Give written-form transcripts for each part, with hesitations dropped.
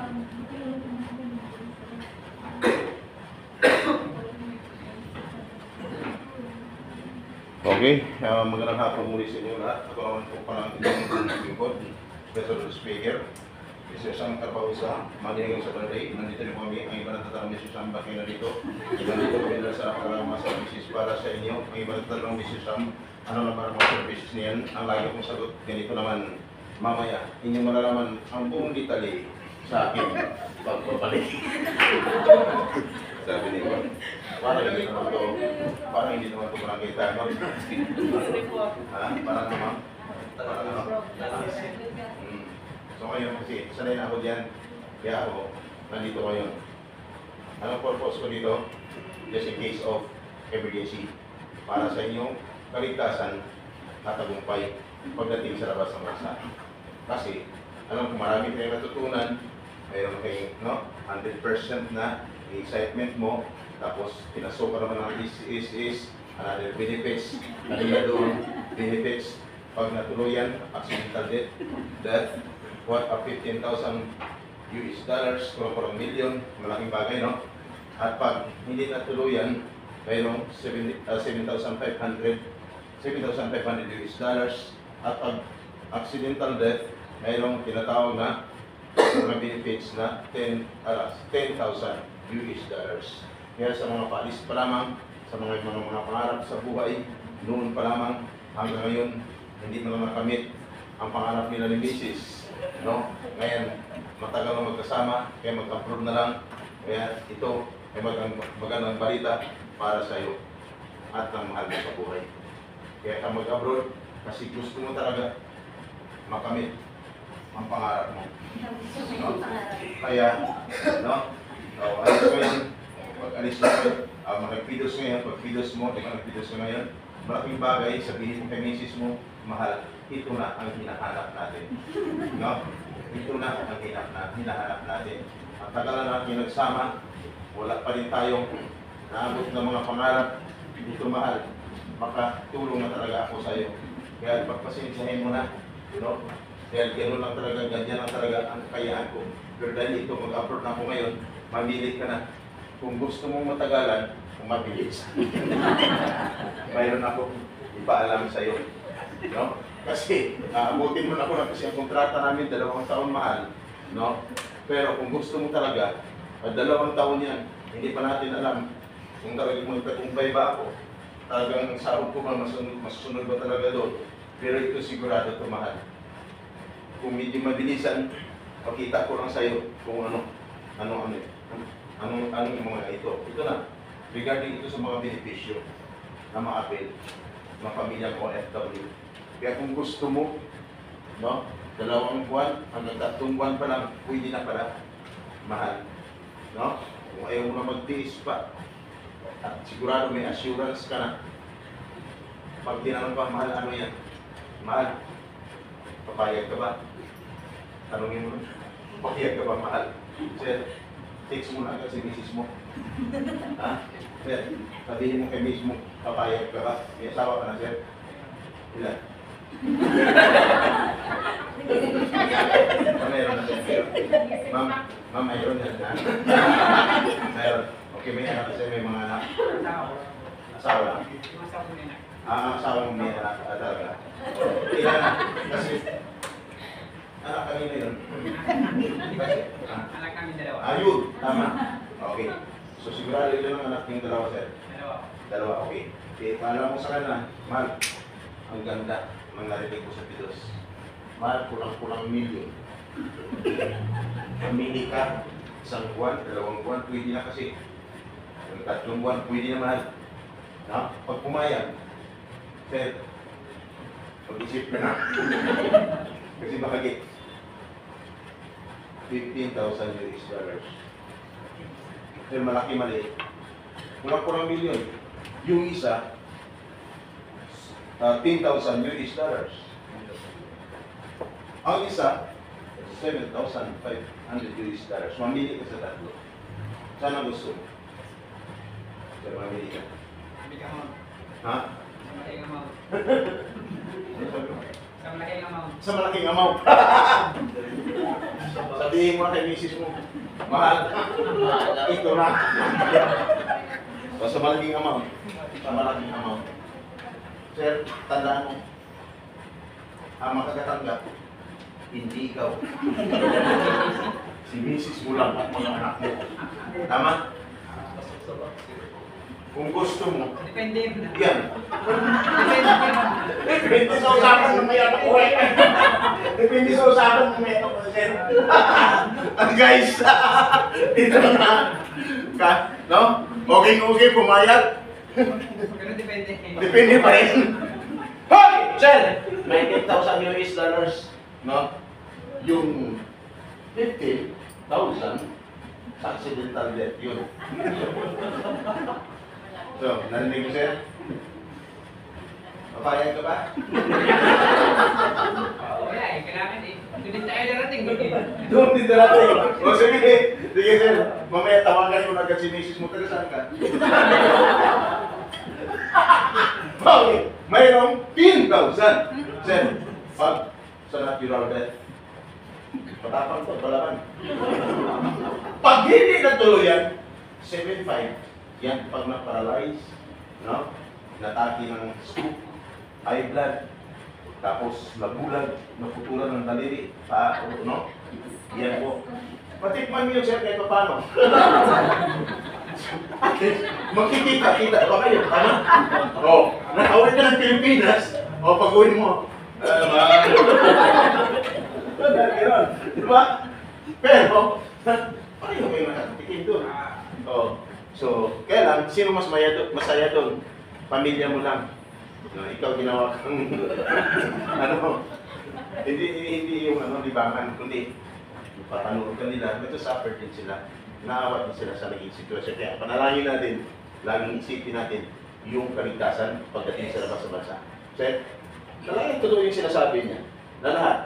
Okay, magandang hapon muli sa inyo lahat. Ako naman po parang inyong lingkod, Professor Speaker. Mr. Sam Carpao sa Manilang sa Balay. Nandito rin po kami, ang iba natatanong Mr. Sam, bakit nandito? Nandito kami na sa karama services para sa inyo. Ang iba natatanong Mr. Sam, ano naman ang mga services niyan? Ang lagi kong sagot, ganito naman mamaya. Inyong malalaman ang buong detalye sa akin pagpapalik. Sabi ni Juan, parang hindi naman ito, parang hindi naman ito barangay tanong. Parang naman, parang naman. So ngayon kasi, sanay na ako dyan, kaya ako, nandito ngayon. Anong purpose ko dito? Just in case of emergency. Para sa inyong kaligtasan at tagumpay pagdating sa labas ng bansa. Kasi, alam ko marami kayong natutunan, mayroon kayong 100% na excitement mo, tapos pinasok ka naman ng is another benefits, kanina doon, benefits, pag natuluyan, accidental death, what a 15,000 US dollars, kurang million, malaking bagay, no? At pag hindi natuluyan, mayroong 7,500 US dollars, at pag accidental death, mayroong tinatawag na mga benefits na 10,000 US dollars. Kaya sa mga paalis pa lamang, sa mga pangarap sa buhay, noon pa lamang, hanggang ngayon, hindi mo na makamit ang pangarap nila ni Mrs. No? Ngayon, matagal na magkasama, kaya mag-upload na lang. Kaya ito ay magandang balita para sa iyo at ng mahal mo sa buhay. Kaya ka mag-upload kasi gusto mo talaga makamit ang pangarap mo. No? Kaya, alis mo yan, pag-alis mo yan, mag-videos ngayon, pag-videos mo, nag-videos mo ngayon, malaking bagay, sabihin mo kay misis mo, mahal, ito na ang hinahanap natin. No? Ito na ang hinahanap natin. Ang tagalan natin nagsama, wala pa rin tayong naabot ng mga pangarap, ito mahal, makatulong na talaga ako sa iyo. Kaya pagpasensyahin mo na, dahil gano'n lang talaga, ganyan lang talaga ang kayaan ko. Pero dahil ito, mag-upload na ako ngayon, mamili ka na. Kung gusto mong matagalan, kung mabilis. Mayroon ako ipaalam sa iyo. No? Kasi, abutin mo na ako na kasi ang kontrata namin, 2 taon mahal. No? Pero kung gusto mo talaga, 2 taon yan, hindi pa natin alam kung talagang mo ipatumpay ba ako. Talagang sahod ko ba, masusunod ba talaga doon. Pero ito sigurado ito mahal. Kung medyo mabilisan, pakita ko lang sa iyo kung ano yung mga ito. Ito na, regarding ito sa mga benepisyo na ma-avail ng pamilya ko OFW. Kaya kung gusto mo, 2 buwan, hanggang 3 buwan pa lang, pwede na pala, mahal. No? Kung ayaw mo na magtiis pa, at sigurado may assurance ka na, pag tinanong pa, mahal, ano yan? Mahal, papayag ka ba? Tanungin mo, papayag ka ba, mahal? Sir, text mo na agad si misis mo. Ha? Sir, sabihin mo kay misis mo, papayag ka ba? May asawa ka na, sir? Ilan? Mayroon na, sir. Ma'am, mayroon yan. Mayroon. Okay, may anak kasi, may mga anak. Asawa. Asawa mo may anak talaga. Ilan? Kasi, anak kanina yun. Anak kami 2. Ayun, tama. Okay. So sigurado ito ng anak yung 2, sir? 2, okay. Okay, paalam mo sa kanya, mahal, ang ganda ng narinig ko sa pidos. Mahal, kulang-kulang milyon. Pamili ka, 1 buwan, 2 buwan, pwede na kasi. 3 buwan, pwede na mahal. Pag pumayag, sir, mag-isip ka na. Kasi bakit 15,000 US dollars. Pero malaki mali. Kulang-kulang milyon. Yung isa, 10,000 US dollars. Ang isa, 7,500 US dollars. Mamili ka sa 3. Sana gusto mo. Pero mamili ka. Ha? Sa malaking amount. Ano sabi mo? Sa malaking amount. Sa malaking amount. Sabihin mo na kay misis mo, mahal, ito na. Sa malaking amount. Sa malaking amount. Sir, tandaan mo, ang makakatanggap, hindi ikaw. Si misis mo lang at mga anak mo. Tama? Kung gusto mo, Depende yun. yan. Depende sa usapan ng may anak ko eh. Depende sa usapan ng may anak ko sir. Guys, ito na. No? Okay, pumayag. Pero depende. Depende pa rin. Hoy! Sir! May 10,000 US dollars. No? Yung 15,000 accidental death yun. So, narinig mo sir? Papayag ka ba? Wala eh, kailangan eh. Hindi tayo darating doon eh. Doon din darating. O sige, sige sir. Mamaya tawagan ko na agad si misis mo. Taga saan ka? Okay. Mayroong 10,000. Sir, pag sa natural death, patapang to, palaban. Pag hindi natuloy yan, 7.5. Yan, pag na-paralyze, no? Natake ng stroke, high blood, tapos nabulag, naputulan ng daliri, no? Yan po. Patikman niyo sir kahit paano. Magkikita-kita ba kayo? Tama? O, nakauwi ka ng Pilipinas, o pag-uwi mo, diba? Pero, pareho kayo nakatikin doon. O, so, kaya lang, sino mas masaya doon? Pamilya mo lang. No, ikaw ginawa kang, hindi yung libangan, kundi patanong ka nila, ito suffer din sila, naawa din sila sa naging sitwasyon. Kaya panalangin natin, laging isipin natin yung kaligtasan pagdating sa labas sa bansa. Sir, talagang totoo yung sinasabi niya, na lahat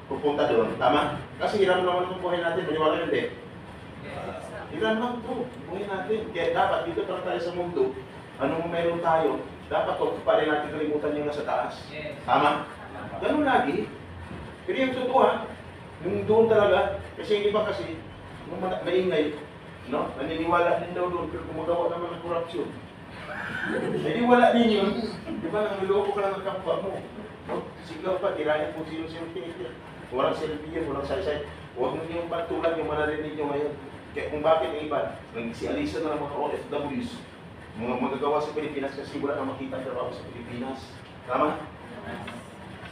pupunta doon, tama? Kasi hiram naman ang buhay natin, maniwala yun din. Hiram lang ito, buhay natin. Kaya dapat dito para tayo sa mundo, anong meron tayo, dapat huwag pa rin natin kalimutan yung nasa taas. Tama? Ganun lagi. Pero yung totoo ha, yung doon talaga, kasi yung iba kasi, maingay, no? Naniniwala din daw doon, pero gumagawa naman ng korupsyon. Naniniwala din yun, di ba, nangiloko ka lang ng kapwa mo. No? Sigaw pa, tirahin kung sino-sino tinitira. Walang selfie, walang saysay. Huwag mo yung patulan yung manarinig nyo ngayon. Kaya kung bakit ang iba, nagsialisa na ng mga OFWs, mga magagawa sa Pilipinas kasi wala na makita ang trabaho sa Pilipinas. Tama?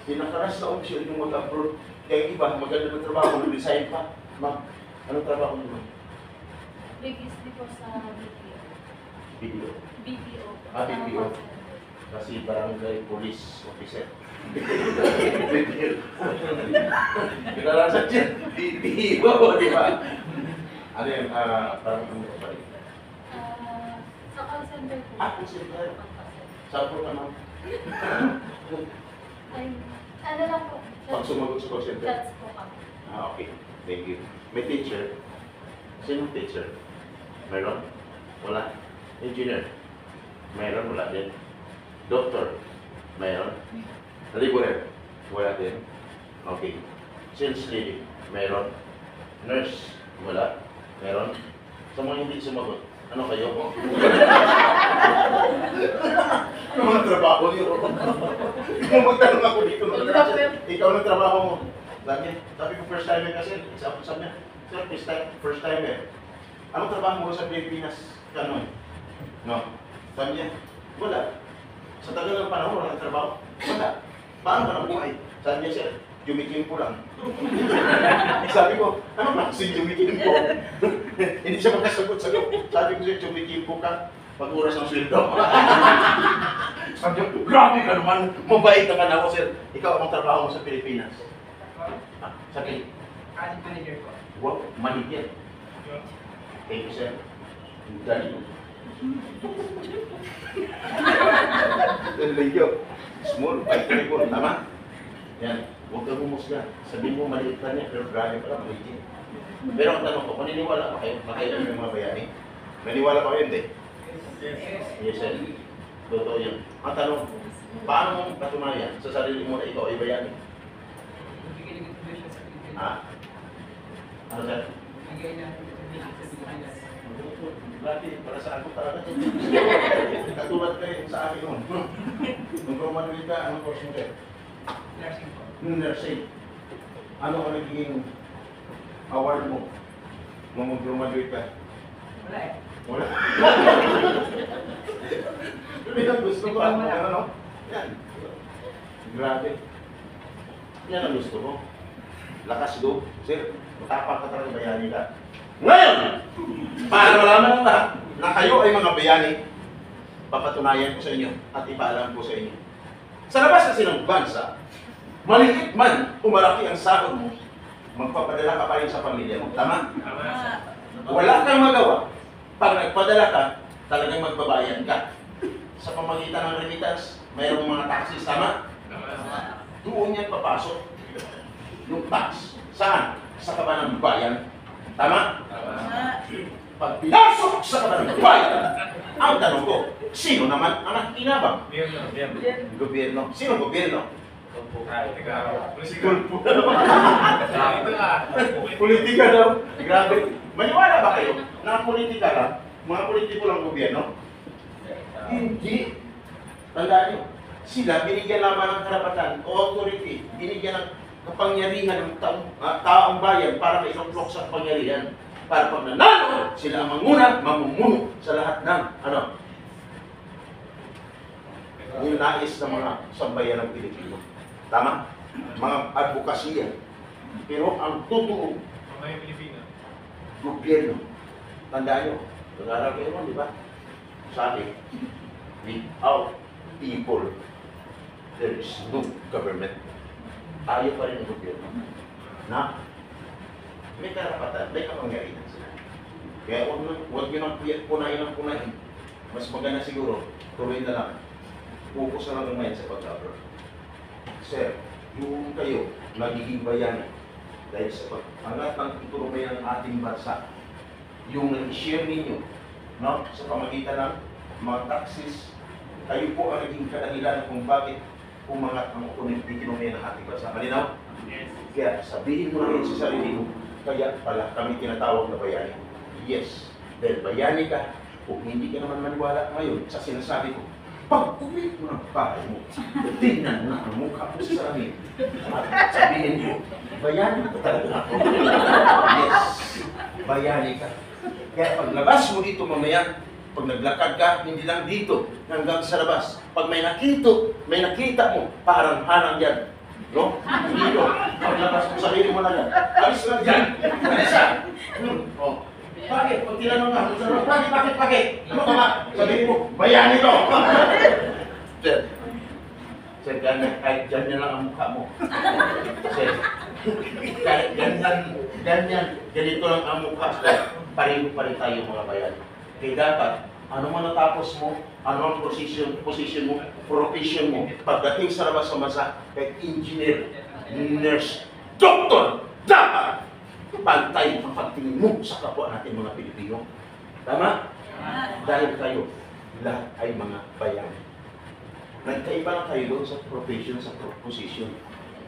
Pinakaras na option yung mag-abroad. Kaya yung iba, maganda ng trabaho, nag-resign pa. Ma'am, anong trabaho nyo? Previously po sa BPO. Video. BPO. BPO. Kasi barangay police officer. BPO. Pinarasan siya. BPO, di ba? Ano yan? Parang ano ba rin? Sa call center po. Call center. Saan po ka, ma'am? Ay, ano lang po. Pag sumagot sa call center? Chats po kami. Okay. Thank you. May teacher. Sinong teacher? Meron? Wala. Engineer? Meron? Wala din. Doctor? Meron? Laborer? Wala din. Okay. Sales lady? Meron? Nurse? Wala. Meron? Sa mga hindi sumagot, ano kayo? Ano mga trabaho niyo? Kung magtanong ako dito, ikaw ng trabaho mo. Sabi ko first timer kasi, sabi niya, sir, first timer. Anong trabaho mo sa Pilipinas? Gano'n? No? Sabi niya, wala. Sa tagal ng panahon, walang trabaho. Wala. Paano ka nabuhay? Sabi niya, sir, jumikimpo lang. Sabi ko, ano ba kasi jumikimpo? Hindi siya magkasagot sa loob. Sabi ko siya, jumikimpo ka pag oras ng sweldo. Sabi ko, grabe ka naman. Mabait naman ako, sir. Ikaw ang trabaho mo sa Pilipinas. Sabi, Project manager ko. wow, manigyan. Thank you, sir. Dali. Thank you. Small, bite ko, tama? Yan. Huwag kang humusga. Sabihin mo, maliit na niya, pero grabe pala, maliit niya. Pero ang tanong ko, maniniwala pa kayo? Makailan yung mga bayani? Maniniwala pa kayo, hindi? Yes, sir. Totoo yun. Ang tanong, paano mong katunayan sa sarili mo na ikaw ay bayani? Bigyan ng contribution sa Pilipinas. Ha? Ano sir? Bigay natin sa Pilipinas. Lagi, para sa ako talaga. Katulad kayo sa akin noon. Nung graduate ka, anong course mo sir? Nursing po. Nursing. Ano ang naging award mo nung mag-graduate ka? Wala eh. Wala. Yun ang gusto ko. Ano? Yan. Grabe. Yan ang gusto ko. Lakas loob. Sir, matapang ka talaga bayani ka. Ngayon, para malaman ng lahat na kayo ay mga bayani, papatunayan ko sa inyo at ipaalam ko sa inyo. Sa labas kasi ng bansa, maliit man o malaki ang sahod mo, magpapadala ka pa rin sa pamilya mo. Tama? Wala kang magawa. Pag nagpadala ka, talagang magbabayad ka. Sa pamagitan ng remittance, mayroong mga taxes. Tama? Doon yan papasok. Yung tax. Saan? Sa kaban ng bayan. Tama? Pag pinasok sa kaban ng bayan, ang tanong ko, sino naman ang nakikinabang? Gobyerno. Sino gobyerno? Politika daw. Grabe. Maniwala ba kayo na ang politika lang, mga politiko lang gobyerno? Hindi. Tandaan nyo, sila binigyan lamang ng karapatan o authority, binigyan ng kapangyarihan ng taong bayan para mailuklok sa kapangyarihan. Para pag nanalo, sila ang manguna, mamumuno sa lahat ng yung nais ng mga sambayan ng Pilipino. Tama? Mga advokasya. Pero ang totoo, gobyerno. Tandaan nyo, nag-aaral kayo mo, di ba? Sabi, without people, there is no government. Ayaw pa rin ang gobyerno. Na, may karapatan, may kapangyarihan sila. Kaya huwag nyo nang punayin ng punayin. Mas maganda siguro, tuloy na lang. Focus na lang ngayon sa pag-abroad. Sir, yung kayo, nagiging bayani dahil sa pag-angat ng ekonomiya ng ating bansa, yung nag-share ninyo, no, sa pamagitan ng mga taxes, kayo po ang naging kadahilan kung bakit umangat ang ekonomiya ng ating bansa. Malinaw? Yes. Kaya sabihin mo na rin sa sarili mo, kaya pala kami tinatawag na bayani. Yes, dahil bayani ka, kung hindi ka naman maniwala ngayon sa sinasabi ko, pag uwi mo ng bahay mo, tingnan mo ang mukha mo sa salamin. At sabihin mo, bayani ka talaga ako. Yes, bayani ka. Kaya pag labas mo dito mamaya, pag naglakad ka, hindi lang dito, hanggang sa labas. Pag may nakita mo, parang hanang yan. No? Dito, pag labas mo, sarili mo na yan. Alis lang dyan. Alis ka. Oh. Bakit? Pag tinanong nga, bakit? Ano ka ba? Sabihin mo, bayani to! Sir, kahit ganyan lang ang mukha mo. Sir, kahit ganito lang ang mukha. Pareho pa rin tayo mga bayan. Kaya dapat, ano man natapos mo, ano ang position mo, profession mo, pagdating sa labas sa bansa, kahit engineer, nurse, doktor, dapat pantay ang pagtingin mo sa kapwa natin mga Pilipino. Tama? Dahil kayo, lahat ay mga bayan. Nagkaiba lang kayo doon sa profession, sa position.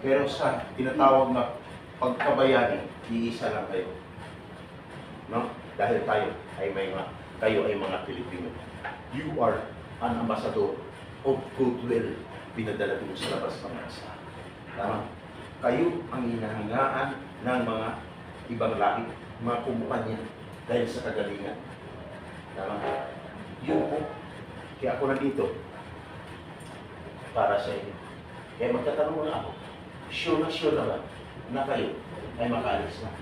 Pero sa tinatawag na pagkabayani, iisa lang kayo. No? Dahil kayo ay mga Pilipino. You are an ambassador of goodwill pinadala dito sa labas ng bansa. Tama? Kayo ang hinahangaan ng mga ibang lahi, mga kumpanya dahil sa kagalingan. Tama? Yun po. Kaya ako nandito para sa inyo. Kaya magtatanong muna ako, sure na ba na kayo ay makaalis na?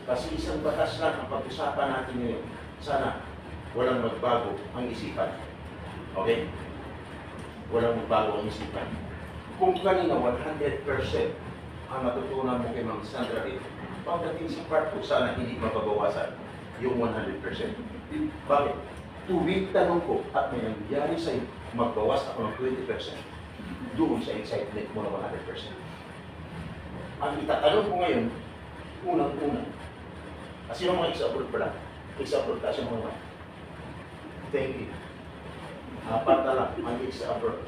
Kasi isang batas lang ang pag-usapan natin ngayon. Sana walang magbago ang isipan. Okay? Walang magbago ang isipan. Kung kanina 100% ang natutunan mo kay Ma'am Sandra dito, pagdating sa part 2, sana hindi mababawasan yung 100%. Bakit? Tuwing tanong ko at may nangyari sa'yo, magbawas ako ng 20% doon sa excitement mo na 100%. Ang itatanong ko ngayon, unang-una, kasi yung mga ex-abroad pala, ex-abroad kasi mga naman. Thank you. Apat na lang ang ex-abroad.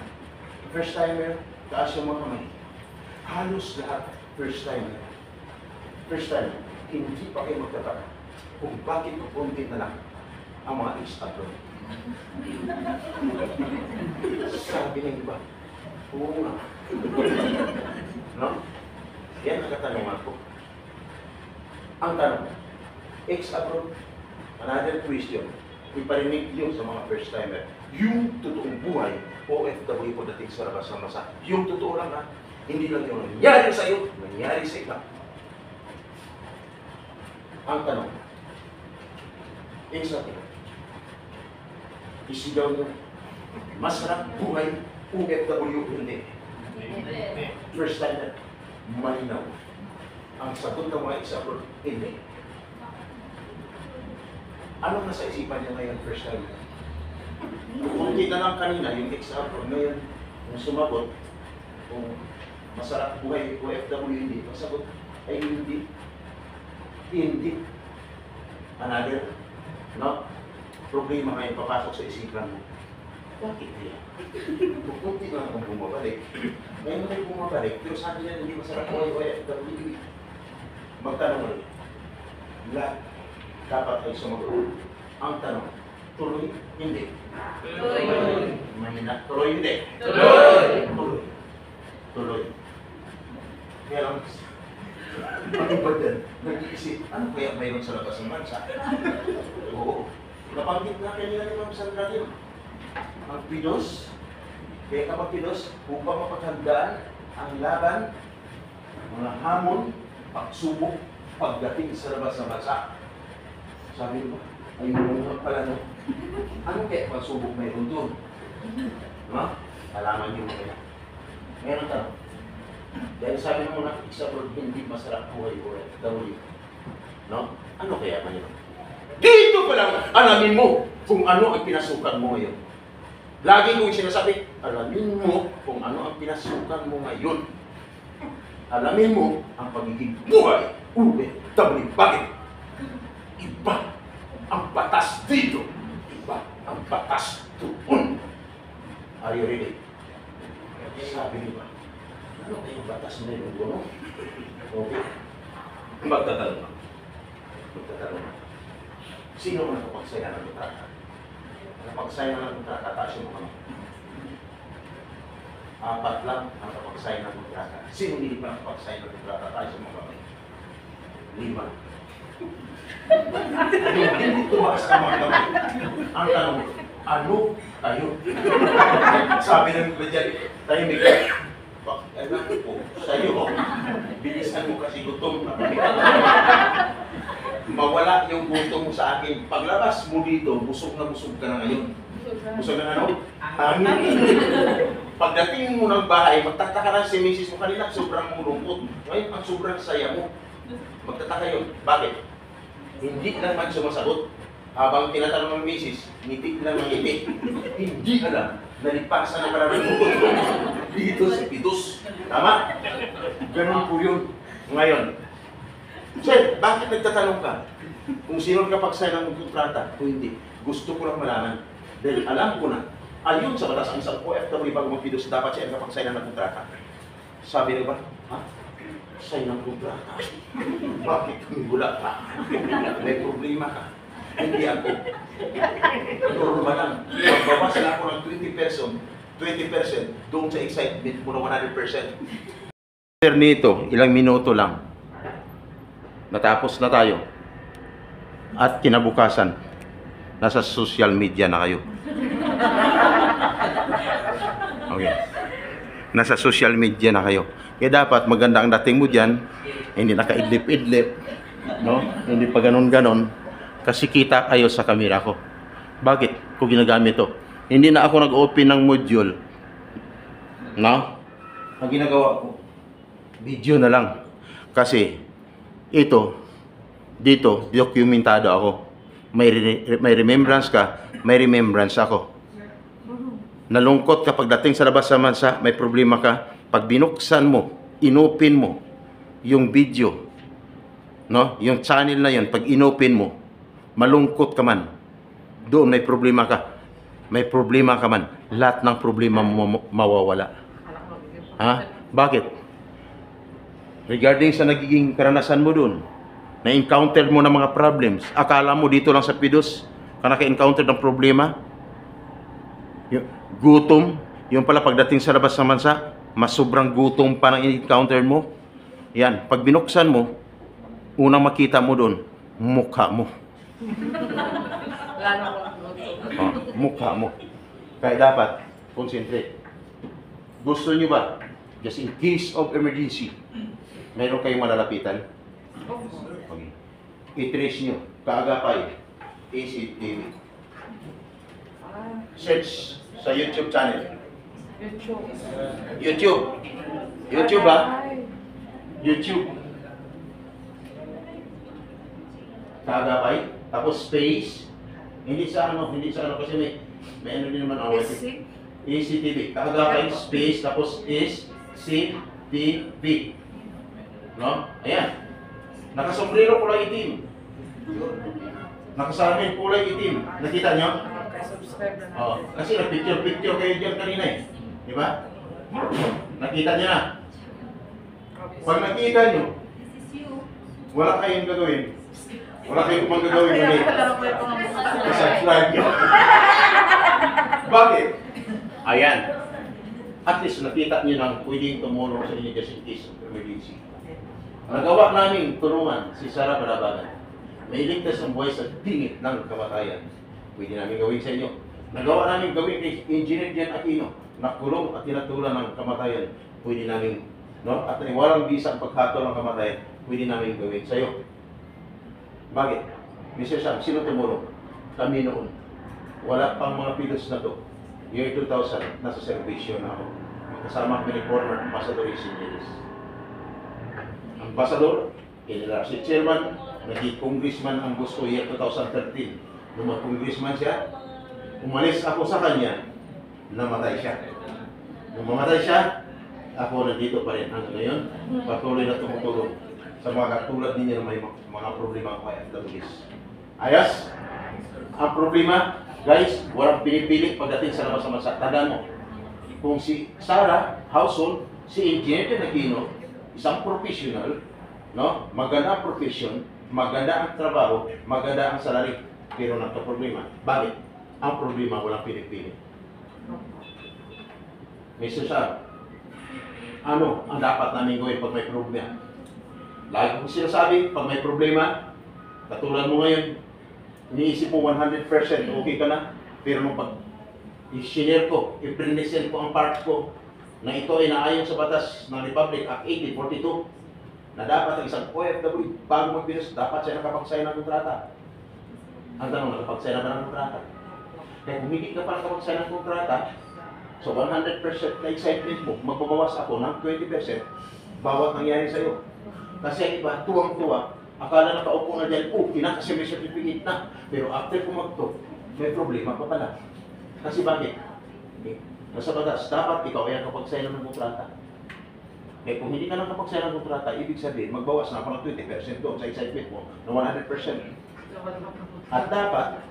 First timer, taas yung mga kamay. Halos lahat first timer. First time, hindi pa kayo magtataka kung bakit konti na lang ang mga ex-abroad. Sabi ng iba, oo nga. No? Yan ang katanungan ko. Ang tanong, ex-abroad, another question, iparinig nyo sa mga first-timer, yung totoong buhay, OFW po dating sa labas ng masa, yung totoo lang ha, hindi lang yung nangyari sa iyo, nangyari sa iba. Ang tanong, ex-abroad, isigaw nyo, masarap buhay, OFW hindi. First-timer, malinaw. Ang sagot ng mga ex-abroad, hindi. Anong nasa isipan niya ngayon first time? Kung kita lang kanina, yung ex-abroad, ngayon, yung sumagot, kung masarap buhay, OFW hindi, ang sagot ay hindi. Hindi. Another, no? Problema ngayon papasok sa isipan mo. Bakit kaya? Kung kunti lang kung bumabalik, ngayon may bumabalik, pero sabi niya hindi masarap buhay, OFW. Magtanong ulit. Lahat dapat ay sumagot. Ang tanong, tuloy, hindi. Tuloy. Mahina, tuloy, hindi. Tuloy. Tuloy. Tuloy. Kaya lang, ano ba din? Nag-iisip, ano kaya mayroon sa labas ng bansa? Oo. Napanggit na kanila ni Ma'am Sandra yun. Ang Pidos, kaya kapag Pidos, upang mapaghandaan ang laban, mga hamon, pagsubok, pagdating sa labas ng bansa. Sabi mo, ayun mo pala no. Ano kaya pagsubok mayroon doon? No? Alaman niyo kaya. Meron tanong. Dahil sabi mo na, ex-abroad hindi masarap buhay o OFW. No? Ano kaya ngayon? Dito pa lang, alamin mo kung ano ang pinasukan mo ngayon. Lagi kong sinasabi, alamin mo kung ano ang pinasukan mo ngayon. Alamin mo ang pagiging buhay, OFW. Bakit? Iba ang batas dito. Iba ang batas doon. Are you ready? Sabi niyo ba? Ano kayong batas na yung gulong? Okay. Magtatanong na. Magtatanong na. Sino ang nakapagsaya ng kontrata? Nakapagsaya ng kontrata, taas yung mga. Apat lang ang nakapagsaya ng kontrata. Sino hindi pa nakapagsaya ng kontrata, taas yung mga. 5. Hindi tumaas ang mga kamay. Ang tanong, ano kayo? Sabi ng iba dyan, tahimik ka. Alam ko, sa'yo, bilisan mo kasi gutom. Mawala yung gutom mo sa akin. Paglabas mo dito, busog na ka na ngayon. Busog na ano? Hangin. Pagdating mo ng bahay, magtataka na si misis mo kanina, sobrang mulungkot. Ngayon, ang sobrang saya mo. Magtataka yun. Bakit? Hindi lang man sumasagot. Habang tinatanong ng misis, ngiti lang ng ngiti. Hindi alam, nalipasan na pala ng bukod. Dito si Pidos. Tama? Ganun po yun. Ngayon, sir, bakit nagtatanong ka? Kung sino kapag-sign ng kontrata, o hindi. Gusto ko lang malaman. Dahil alam ko na, ayon sa batas ang isang OFW bago mag-Pidos, dapat siya kapag-sign ng kontrata. Sabi niyo ba? Ha? Sign ng kontrata. Bakit kumibula ka? May problema ka. Hindi ako. Normal lang. Magbawas na ako ng 20% doon sa excitement mo na 100%. Sir, nito, ilang minuto lang. Natapos na tayo. At kinabukasan, nasa social media na kayo. Okay. Nasa social media na kayo. Kaya dapat maganda ang dating mo dyan, hindi nakaidlip-idlip, no? Hindi pa ganon-ganon. Kasi kita kayo sa kamera ko. Bakit ko ginagamit to? Hindi na ako nag-open ng module. No? Ang ginagawa ko, video na lang. Kasi, ito, dito, dokumentado ako. May remembrance ka, may remembrance ako. Nalungkot kapag dating sa labas sa bansa, may problema ka, pag binuksan mo, inopen mo, yung video, no? Yung channel na yun, pag inopen mo, malungkot ka man, doon may problema ka man, lahat ng problema mo mawawala. Ha? Bakit? Regarding sa nagiging karanasan mo doon, Na-encounter mo ng mga problems. Akala mo dito lang sa Pidos ka naka-encounter ng problema. Yung gutom, yung pala pagdating sa labas ng bansa, mas sobrang gutom pa ng encounter mo. Yan, pag binuksan mo, unang makita mo doon, mukha mo. Wala na akong Oh, mukha mo. Kaya dapat, concentrate. Gusto nyo ba, just in case of emergency, meron kayong malalapitan? Okay. I-trace nyo, kaagapay, ACTV. Search sa YouTube channel. YouTube. YouTube ba? YouTube. Kaagapay, tapos space. Hindi sa ano kasi may ano din naman ako. ACTV. Kaagapay, space, tapos SCTV. No? Ayan. Nakasombrero kulay itim. Nakasamin kulay itim. Nakita nyo? subscribe na Oh, kasi nag-picture kayo dyan kanina eh. Di ba? Nakita nyo na. Pag nakita nyo, This is you. wala kayong gagawin. Wala kayong kumang gagawin mali. Kailangan ko yung mga Subscribe nyo. Bakit? Ayan. At least nakita nyo nang pwedeng tumulong sa inyo just in case of emergency. Nagawa namin tulungan si Sarah Balabagan. Mailigtas ang buhay sa dingit ng kamatayan. Pwede namin gawin sa inyo. Nagawa namin gawin kay Engineer Jan Aquino. Nakulong at tinatulan ng kamatayan. Pwede namin, no? At walang bisa ang paghatol ng kamatayan. Pwede namin gawin sa iyo. Bakit? Mr. Sam, sino tumulong? Kami noon. Wala pang mga pilos na to. Year 2000, nasa servisyo na ako. Kasama kami ni former Ambassador Isinelis. Ambassador, kinila si Chairman, naging congressman ang gusto year 2013. Nung mag-congressman siya, umalis ako sa kanya, namatay siya. Nung mamatay siya, ako nandito pa rin hanggang ngayon, patuloy na tumutulong sa mga katulad ninyo na may mga problema ko kay FWS. Ayos? Ang problema, guys, walang pinipili pagdating sa labas ng bansa. Tandaan mo, kung si Sarah Household, si Engineer Jan Aquino, isang professional, no? Maganda ang profession, maganda ang trabaho, maganda ang salary, pero nagka-problema. Bakit? Ang problema walang pinipili. Mr. Sam, ano ang dapat namin gawin pag may problema? Lagi kong sinasabi, pag may problema, katulad mo ngayon, iniisip mo 100% okay ka na, pero nung pag i-share ko, i-present ko ang part ko, na ito ay naayon sa batas ng Republic Act 1842, na dapat ang isang OFW bago mag-Pinos, dapat siya nakapag-sign ng kontrata. Ang tanong, nakapag-sign na ba ng kontrata? Kaya kung hindi ka pa nakapag-sign ng kontrata, so 100% na excitement mo, magbabawas ako ng 20% bawat nangyari sa'yo. Kasi ang iba, tuwang-tuwa, akala nakaupo na dyan, kasi may certificate na. Pero after kumagto, may problema pa pala. Kasi bakit? Nasa batas, dapat ikaw ay nakapag-sign ng kontrata. Eh kung hindi ka nakapag-sign ng kontrata, ibig sabihin, magbawas na ako ng 20% doon sa excitement mo na 100%. At dapat,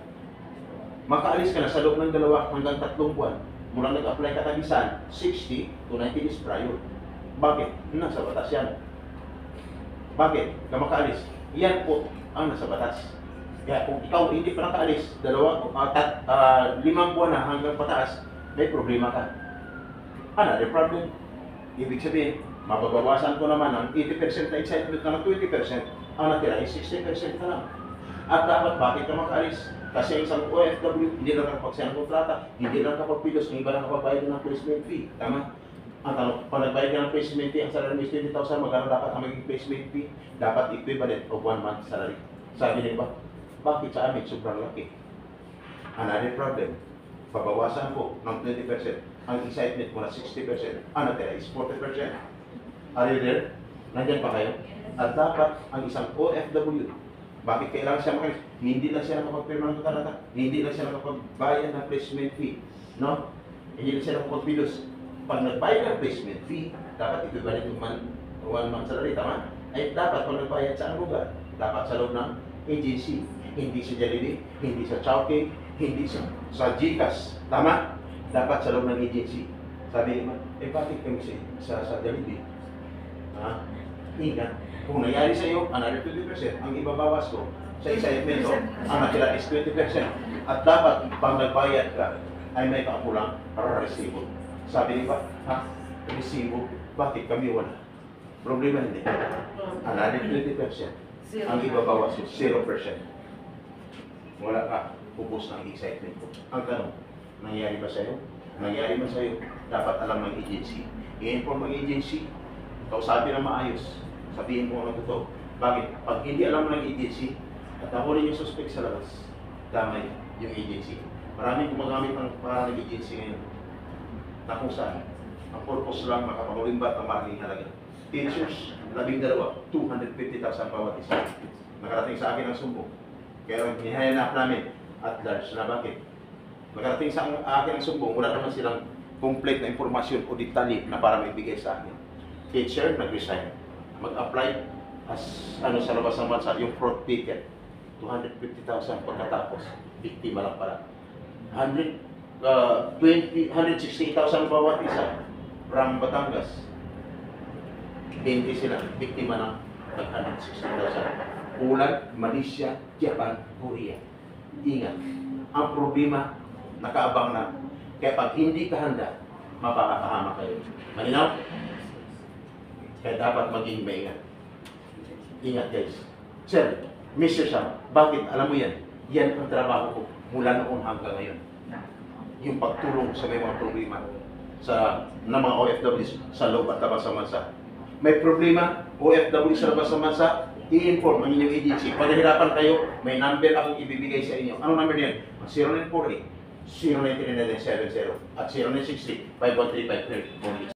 makaalis ka na sa loob ng 2 hanggang 3 buwan mula nag-apply ka tagisan, 60 to 90 days prior. Bakit? Nasa batas yan. Bakit? Ka makaalis? Yan po ang nasa batas. Kaya kung ikaw hindi pa nakaalis, 5 buwan na hanggang pataas, may problema ka. Another problem. Ibig sabihin, mababawasan ko naman ang 80% na excitement na ng 20%, ang natira ay 60% na lang. At dapat bakit ka makaalis? Kasi ang isang OFW, hindi lang nakapagsign ng kontrata, hindi lang nakapagpilos, ng iba lang nakapagbayad ng placement fee. Tama? Ang tanong, pag nagbayad ka ng placement fee, ang salary mo is 20,000, magkano dapat ang maging placement fee? Dapat equivalent of 1 month salary. Sabi niya ba? Bakit sa amin sobrang laki? Another problem, pabawasan ko ng 20%, ang excitement mo na 60%, ang natira is 40%. Are you there? Nandiyan pa kayo? At dapat ang isang OFW, bakit kailangan siya makalis? Hindi lang siya nakapagpirma ng kontrata, hindi lang siya nakapagbayad ng placement fee, no? Hindi lang siya nakapagpilos. Pag nagbayad ng placement fee, dapat equivalent ng 1 month salary, tama? Ay dapat pag nagbayad sa lugar, dapat sa loob ng agency, hindi sa Jollibee, hindi sa Chowking, hindi sa GCash, tama? Dapat sa loob ng agency. Sabi naman, bakit kami sa Jollibee? Ha? Ingat. Kung nangyari sa iyo, another 20%, ang ibabawas ko sa excitement ang nakila is 20%. At dapat, pag nagbayad ka, ay may kakulang para resibo. Sabi ni ba, ha? Resibo? Bakit kami wala? Problema hindi. Another 20%. Ang ibabawas ko, 0%. Wala ka, pupus ng excitement ko. Ang tanong, nangyari ba sa'yo? Nangyari ba sa'yo? Dapat alam ng agency. I-inform ng agency, kausapin na maayos. Sabihin mo ang totoo. Bakit? Pag hindi alam ng agency, at ako rin yung suspect sa labas, damay yung agency. Maraming gumagamit ng parang agency ngayon. Na kung saan, ang purpose lang makapangulimbat ang maraming halaga. Teachers, 12, 250,000 bawat isa. Nakarating sa akin ang sumbong. Kaya nihanap namin at large na bakit? Nakarating sa akin ang sumbong, wala naman silang complete na informasyon o detalye na para maibigay sa akin. Teacher, nag-resign. Mag-apply as sa labas ng bansa, yung fraud ticket. 250,000 pagkatapos, biktima lang pala. 168,000 bawat isa. From Batangas, 20 sila, biktima ng 160,000. Poland, Malaysia, Japan, Korea. Ingat, ang problema, nakaabang na. Kaya pag hindi ka handa, mapapahama kayo. Malinaw? Kaya dapat maging maingat. Ingat guys. Sir, Mr. Sam, bakit? Alam mo yan, yan ang trabaho ko mula noon hanggang ngayon. Yung pagtulong sa may mga problema ng mga OFWs sa loob at labas ng bansa. May problema, OFW sa labas ng bansa, i-inform ang inyong agency. Pag nahirapan kayo, may number akong ibibigay sa inyo. Anong number niyan? 0948 093970 at 0963 5135